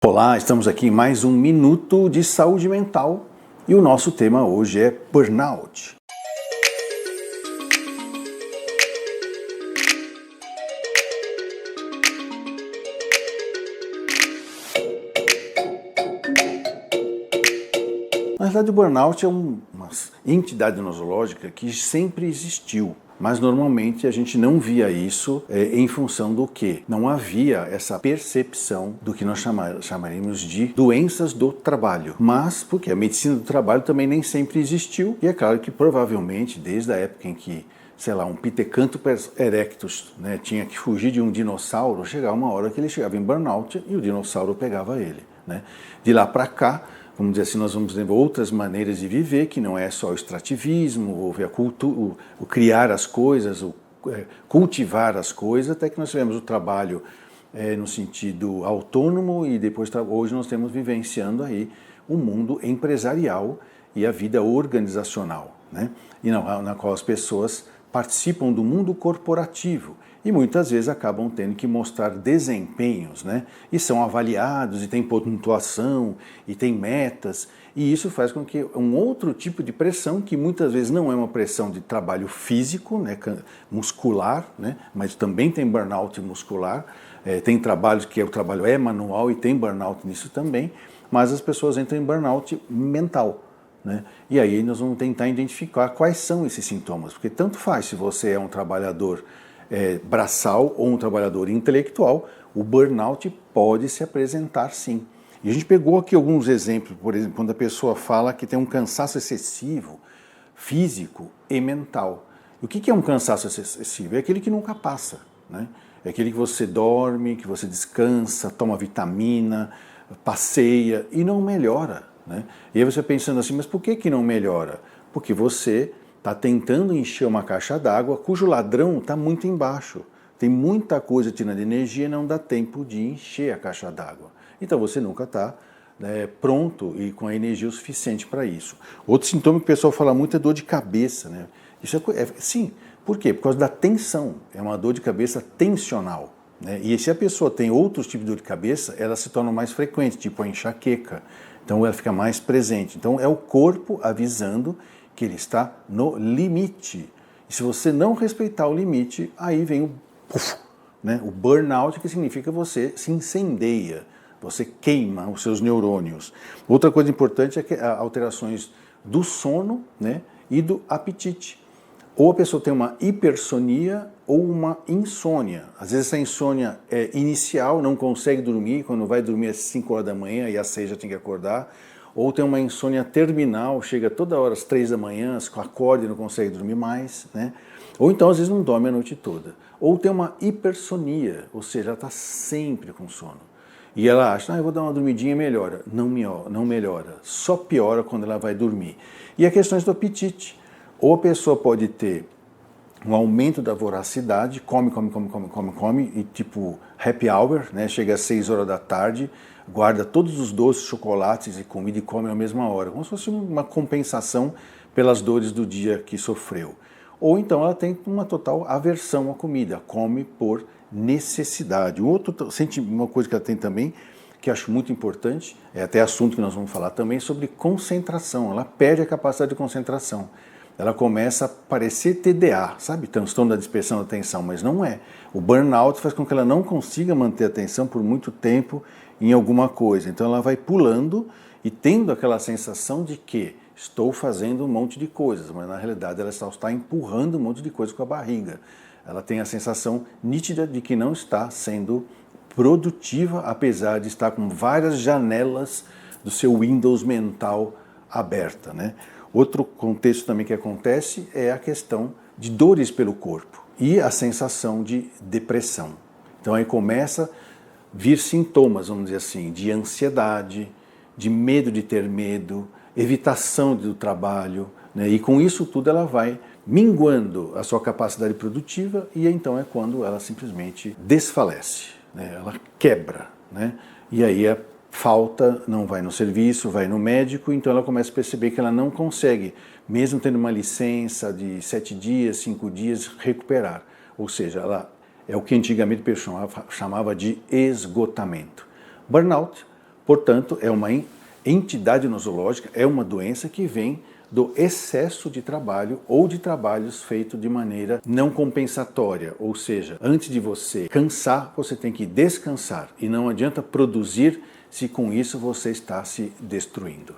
Olá, estamos aqui em mais um Minuto de Saúde Mental e o nosso tema hoje é burnout. Na verdade, o burnout é uma entidade nosológica que sempre existiu. Mas normalmente a gente não via isso em função do que? Não havia essa percepção do que nós chamaríamos de doenças do trabalho. Mas porque a medicina do trabalho também nem sempre existiu. E é claro que provavelmente desde a época em que, sei lá, um Pithecanthropus erectus, tinha que fugir de um dinossauro, chegava uma hora que ele chegava em burnout e o dinossauro pegava ele. De lá para cá, vamos dizer assim, nós vamos ver outras maneiras de viver, que não é só o extrativismo, houve a cultura, o criar as coisas, o cultivar as coisas, até que nós tivemos o trabalho no sentido autônomo e depois hoje nós estamos vivenciando aí o mundo empresarial e a vida organizacional, e na qual as pessoas participam do mundo corporativo e muitas vezes acabam tendo que mostrar desempenhos, e são avaliados e tem pontuação e tem metas, e isso faz com que um outro tipo de pressão, que muitas vezes não é uma pressão de trabalho físico, muscular, mas também tem burnout muscular, tem trabalhos que o trabalho é manual e tem burnout nisso também, mas as pessoas entram em burnout mental. E aí nós vamos tentar identificar quais são esses sintomas, porque tanto faz se você é um trabalhador braçal ou um trabalhador intelectual, o burnout pode se apresentar sim. E a gente pegou aqui alguns exemplos, por exemplo, quando a pessoa fala que tem um cansaço excessivo, físico e mental. E o que é um cansaço excessivo? É aquele que nunca passa, É aquele que você dorme, que você descansa, toma vitamina, passeia e não melhora. E aí você pensando assim, mas por que não melhora? Porque você está tentando encher uma caixa d'água cujo ladrão está muito embaixo. Tem muita coisa tirando energia e não dá tempo de encher a caixa d'água. Então você nunca está pronto e com a energia o suficiente para isso. Outro sintoma que o pessoal fala muito é dor de cabeça. Isso sim, por quê? Por causa da tensão. É uma dor de cabeça tensional. E se a pessoa tem outros tipos de dor de cabeça, ela se torna mais frequente, tipo a enxaqueca. Então ela fica mais presente. Então é o corpo avisando que ele está no limite. E se você não respeitar o limite, aí vem o burnout, que significa você se incendeia, você queima os seus neurônios. Outra coisa importante é que alterações do sono, e do apetite. Ou a pessoa tem uma hipersonia ou uma insônia. Às vezes essa insônia é inicial, não consegue dormir, quando vai dormir às 5 horas da manhã e às 6 já tem que acordar. Ou tem uma insônia terminal, chega toda hora às 3 da manhã, acorda e não consegue dormir mais. Ou então às vezes não dorme a noite toda. Ou tem uma hipersonia, ou seja, ela está sempre com sono. E ela acha, eu vou dar uma dormidinha e melhora. Não melhora, só piora quando ela vai dormir. E a questão do apetite. Ou a pessoa pode ter um aumento da voracidade, come, e tipo happy hour, chega às 6 horas da tarde, guarda todos os doces, chocolates e comida e come na mesma hora, como se fosse uma compensação pelas dores do dia que sofreu. Ou então ela tem uma total aversão à comida, come por necessidade. Uma coisa que ela tem também, que eu acho muito importante, é até assunto que nós vamos falar também, sobre concentração. Ela perde a capacidade de concentração. Ela começa a parecer TDA, sabe? Transtorno da dispersão da atenção, mas não é. O burnout faz com que ela não consiga manter a atenção por muito tempo em alguma coisa. Então ela vai pulando e tendo aquela sensação de que estou fazendo um monte de coisas, mas na realidade ela só está empurrando um monte de coisa com a barriga. Ela tem a sensação nítida de que não está sendo produtiva, apesar de estar com várias janelas do seu Windows mental aberta, Outro contexto também que acontece é a questão de dores pelo corpo e a sensação de depressão. Então aí começa a vir sintomas, vamos dizer assim, de ansiedade, de medo de ter medo, evitação do trabalho, e com isso tudo ela vai minguando a sua capacidade produtiva e então é quando ela simplesmente desfalece, ela quebra, e aí falta, não vai no serviço, vai no médico, então ela começa a perceber que ela não consegue, mesmo tendo uma licença de 7 dias, 5 dias, recuperar. Ou seja, ela é o que antigamente o pessoal chamava de esgotamento. Burnout Portanto, é uma entidade nosológica, é uma doença que vem do excesso de trabalho ou de trabalhos feitos de maneira não compensatória, ou seja, antes de você cansar, você tem que descansar e não adianta produzir se com isso você está se destruindo.